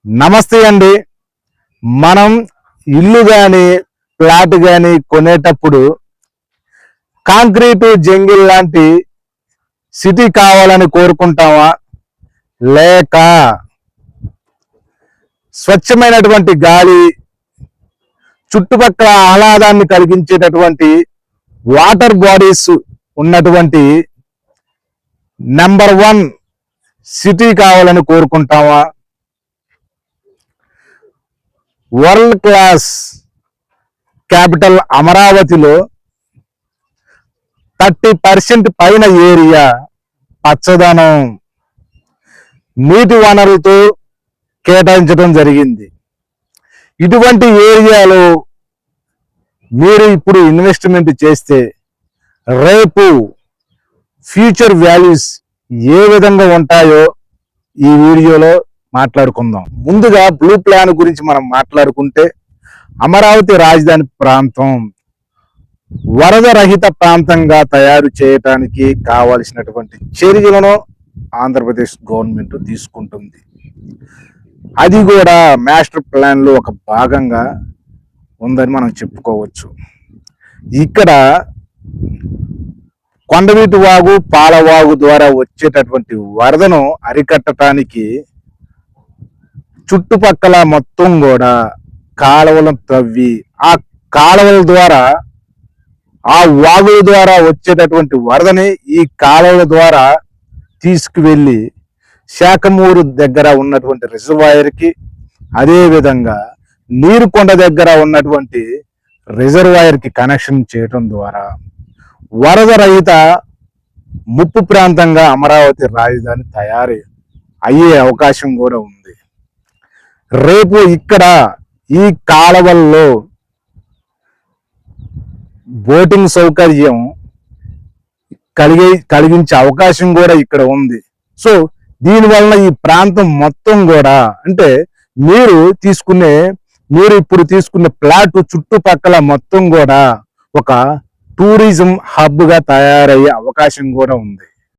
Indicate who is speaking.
Speaker 1: నమస్తే అండి. మనం ఇల్లు కానీ ప్లాట్ కానీ కొనేటప్పుడు కాంక్రీటు జంగిల్ లాంటి సిటీ కావాలని కోరుకుంటామా, లేక స్వచ్ఛమైనటువంటి గాలి, చుట్టుపక్కల ఆహ్లాదాన్ని కలిగించేటటువంటి వాటర్ బాడీస్ ఉన్నటువంటి నెంబర్ 1 సిటీ కావాలని కోరుకుంటామా? వరల్డ్ క్లాస్ క్యాపిటల్ అమరావతిలో 30% పైన ఏరియా, పచ్చదనం, నీటి వనరులతో కేటాయించడం జరిగింది. ఇటువంటి ఏరియాలో మీరు ఇప్పుడు ఇన్వెస్ట్మెంట్ చేస్తే రేపు ఫ్యూచర్ వాల్యూస్ ఏ విధంగా ఉంటాయో ఈ వీడియోలో మాట్లాడుకుందాం. ముందుగా బ్లూ ప్లాన్ గురించి మనం మాట్లాడుకుంటే, అమరావతి రాజధాని ప్రాంతం వరద రహిత ప్రాంతంగా తయారు చేయడానికి కావలసినటువంటి చర్యలను ఆంధ్రప్రదేశ్ గవర్నమెంట్ తీసుకుంటుంది. అది కూడా మాస్టర్ ప్లాన్ లో ఒక భాగంగా ఉందని మనం చెప్పుకోవచ్చు. ఇక్కడ కొండవీటి వాగు, పాలవాగు ద్వారా వచ్చేటటువంటి వరదను అరికట్టడానికి చుట్టుపక్కల మొత్తం కూడా కాలువలను తవ్వి, ఆ కాలువల ద్వారా, ఆ వాగుల ద్వారా వచ్చేటటువంటి వరదని ఈ కాలువల ద్వారా తీసుకువెళ్ళి శాఖమూరు దగ్గర ఉన్నటువంటి రిజర్వాయర్కి, అదేవిధంగా నీరుకొండ దగ్గర ఉన్నటువంటి రిజర్వాయర్కి కనెక్షన్ చేయడం ద్వారా వరద రహిత ముప్పు ప్రాంతంగా అమరావతి రాజధాని తయారు అయ్యే అవకాశం కూడా ఉంది. రేపు ఇక్కడ ఈ కాలువల్లో బోటింగ్ సౌకర్యం కలిగించే అవకాశం కూడా ఇక్కడ ఉంది. సో దీనివల్ల ఈ ప్రాంతం మొత్తం కూడా, అంటే మీరు ఇప్పుడు తీసుకునే ప్లాట్ చుట్టుపక్కల మొత్తం కూడా ఒక టూరిజం హబ్ గా తయారయ్యే అవకాశం కూడా ఉంది.